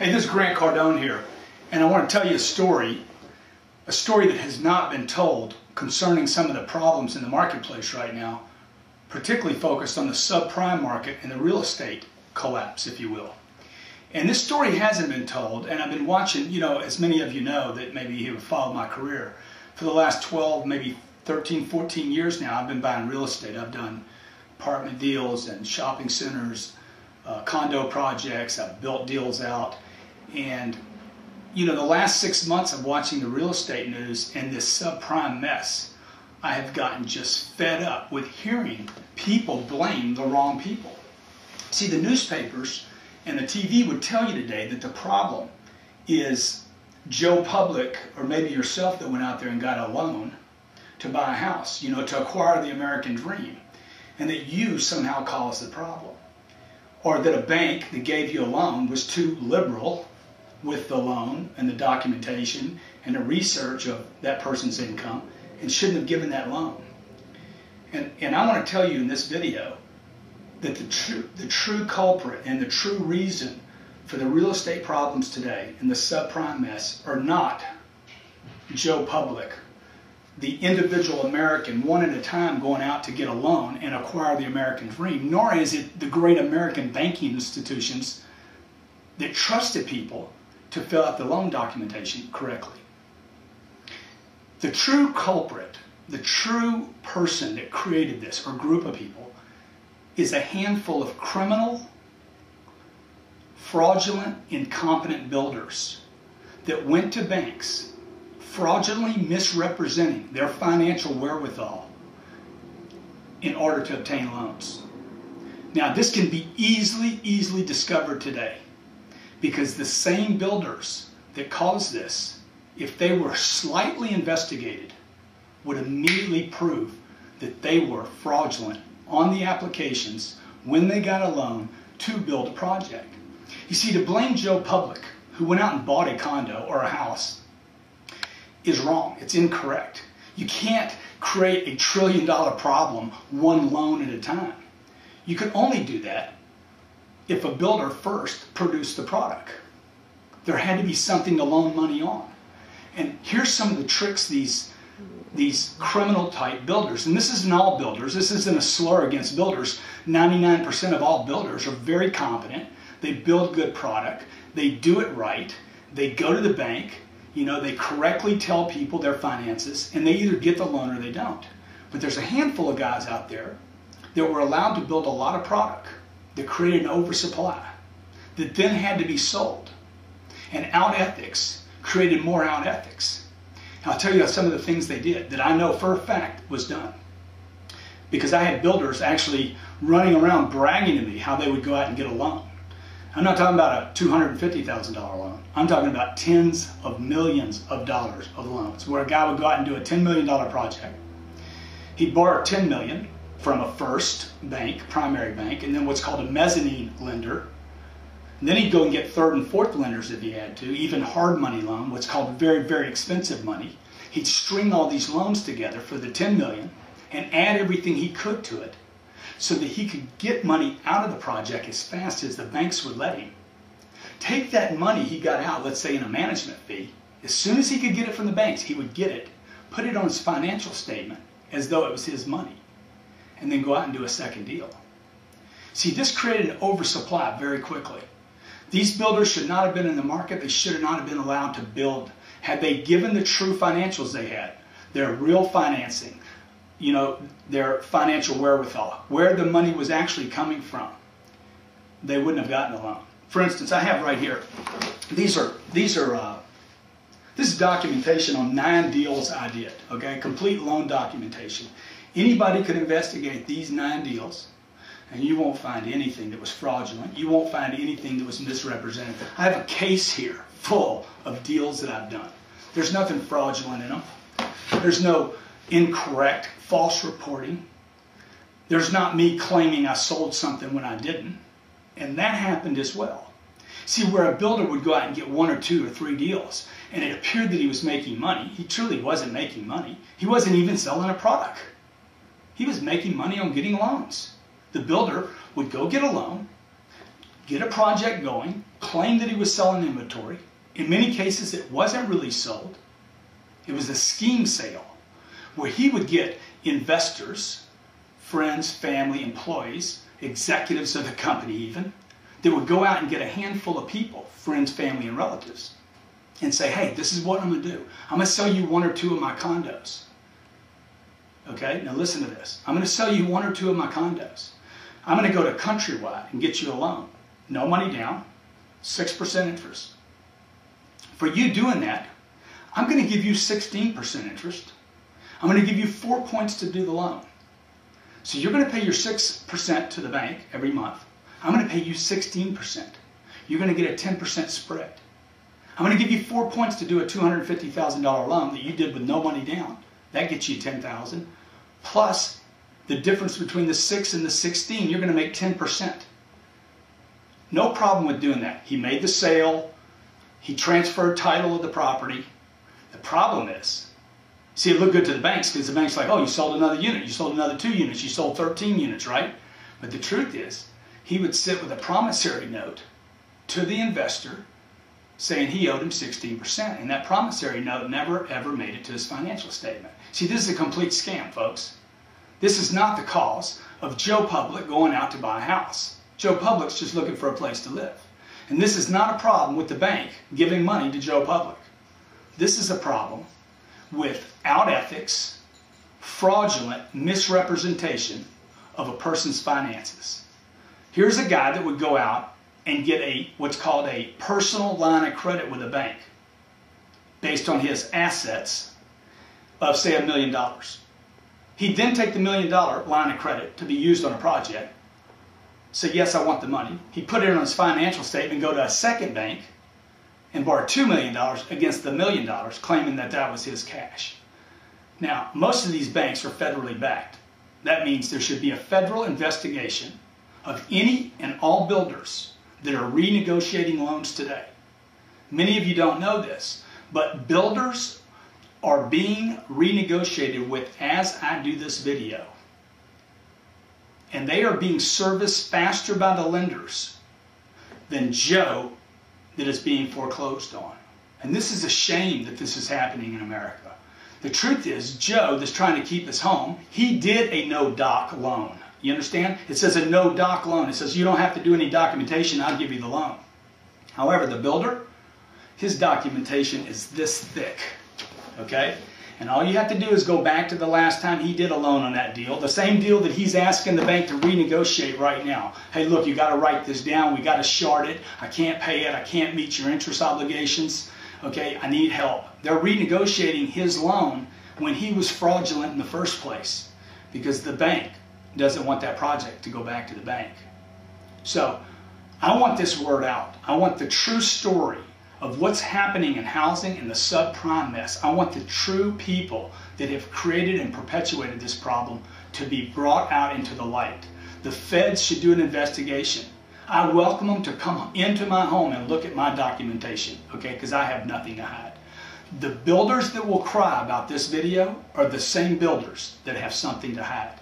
Hey, this is Grant Cardone here, and I want to tell you a story that has not been told concerning some of the problems in the marketplace right now, particularly focused on the subprime market and the real estate collapse, if you will. And this story hasn't been told, and I've been watching, as many of you know that maybe have followed my career, for the last 12, maybe 13, 14 years now, I've been buying real estate. I've done apartment deals and shopping centers, condo projects. I've built deals out. And, the last 6 months of watching the real estate news and this subprime mess, I have gotten just fed up with hearing people blame the wrong people. See, the newspapers and the TV would tell you today that the problem is Joe Public, or maybe yourself, that went out there and got a loan to buy a house, to acquire the American dream, and that you somehow caused the problem. Or that a bank that gave you a loan was too liberal with the loan and the documentation and the research of that person's income and shouldn't have given that loan. And I want to tell you in this video that the true culprit and the true reason for the real estate problems today and the subprime mess are not Joe Public, the individual American one at a time going out to get a loan and acquire the American dream, nor is it the great American banking institutions that trusted people to fill out the loan documentation correctly. The true culprit, the true person that created this, or group of people, is a handful of criminal, fraudulent, incompetent builders that went to banks fraudulently misrepresenting their financial wherewithal in order to obtain loans. Now, this can be easily discovered today, because the same builders that caused this, if they were slightly investigated, would immediately prove that they were fraudulent on the applications when they got a loan to build a project. You see, to blame Joe Public, who went out and bought a condo or a house, is wrong. It's incorrect. You can't create a $1 trillion problem one loan at a time. You can only do that if a builder first produced the product. There had to be something to loan money on. And here's some of the tricks these criminal type builders, and this isn't all builders, this isn't a slur against builders. 99% of all builders are very competent. They build good product. They do it right. They go to the bank. They correctly tell people their finances, and they either get the loan or they don't. But there's a handful of guys out there that were allowed to build a lot of product that created an oversupply that then had to be sold. And out ethics created more out ethics. I'll tell you some of the things they did that I know for a fact was done, because I had builders actually running around bragging to me how they would go out and get a loan. I'm not talking about a $250,000 loan. I'm talking about tens of millions of dollars of loans, where a guy would go out and do a $10 million project. He'd borrow $10 million from a first bank, primary bank, and then what's called a mezzanine lender. And then he'd go and get third and fourth lenders if he had to, even hard money loan, what's called very expensive money. He'd string all these loans together for the $10 million and add everything he could to it so that he could get money out of the project as fast as the banks would let him. Take that money he got out, let's say in a management fee, as soon as he could get it from the banks, he would get it, put it on his financial statement as though it was his money, and then go out and do a second deal. See, this created an oversupply very quickly. These builders should not have been in the market. They should not have been allowed to build. Had they given the true financials they had, their real financing, their financial wherewithal, where the money was actually coming from, they wouldn't have gotten a loan. For instance, I have right here, this is documentation on 9 deals I did, okay? Complete loan documentation. Anybody could investigate these 9 deals, and you won't find anything that was fraudulent. You won't find anything that was misrepresented. I have a case here full of deals that I've done. There's nothing fraudulent in them. There's no incorrect, false reporting. There's not me claiming I sold something when I didn't. And that happened as well. See, where a builder would go out and get 1 or 2 or 3 deals, and it appeared that he was making money, he truly wasn't making money. He wasn't even selling a product. He was making money on getting loans. The builder would go get a loan, get a project going, claim that he was selling inventory. In many cases, it wasn't really sold. It was a scheme sale where he would get investors, friends, family, employees, executives of the company even, that would go out and get a handful of people, friends, family, and relatives, and say, hey, this is what I'm going to do. I'm going to sell you 1 or 2 of my condos. Okay, now listen to this. I'm going to sell you 1 or 2 of my condos. I'm going to go to Countrywide and get you a loan. No money down, 6% interest. For you doing that, I'm going to give you 16% interest. I'm going to give you 4 points to do the loan. So you're going to pay your 6% to the bank every month. I'm going to pay you 16%. You're going to get a 10% spread. I'm going to give you 4 points to do a $250,000 loan that you did with no money down. That gets you $10,000. Plus the difference between the 6 and the 16, you're going to make 10%. No problem with doing that. He made the sale. He transferred title of the property. The problem is, see, it looked good to the banks because the bank's like, oh, you sold another unit. You sold another 2 units. You sold 13 units, right? But the truth is, he would sit with a promissory note to the investor saying he owed him 16%. And that promissory note never, ever made it to his financial statement. See, this is a complete scam, folks. This is not the cause of Joe Public going out to buy a house. Joe Public's just looking for a place to live. And this is not a problem with the bank giving money to Joe Public. This is a problem without ethics, fraudulent misrepresentation of a person's finances. Here's a guy that would go out and get what's called a personal line of credit with a bank based on his assets of, say, $1 million. He'd then take the $1 million line of credit to be used on a project, say, yes, I want the money. He'd put it on his financial statement, go to a second bank, and borrow $2 million against the $1 million, claiming that that was his cash. Now, most of these banks are federally backed. That means there should be a federal investigation of any and all builders that are renegotiating loans today. Many of you don't know this, but builders are being renegotiated with as I do this video. And they are being serviced faster by the lenders than Joe that is being foreclosed on. And this is a shame that this is happening in America. The truth is, Joe that's trying to keep his home, he did a no-doc loan. You understand? It says a no-doc loan. It says you don't have to do any documentation, I'll give you the loan. However, the builder, his documentation is this thick. Okay? And all you have to do is go back to the last time he did a loan on that deal, the same deal that he's asking the bank to renegotiate right now. Hey, look, you got to write this down. We got to short it. I can't pay it. I can't meet your interest obligations. Okay, I need help. They're renegotiating his loan when he was fraudulent in the first place because the bank doesn't want that project to go back to the bank. So I want this word out. I want the true story of what's happening in housing and the subprime mess. I want the true people that have created and perpetuated this problem to be brought out into the light. The feds should do an investigation. I welcome them to come into my home and look at my documentation, okay, because I have nothing to hide. The builders that will cry about this video are the same builders that have something to hide.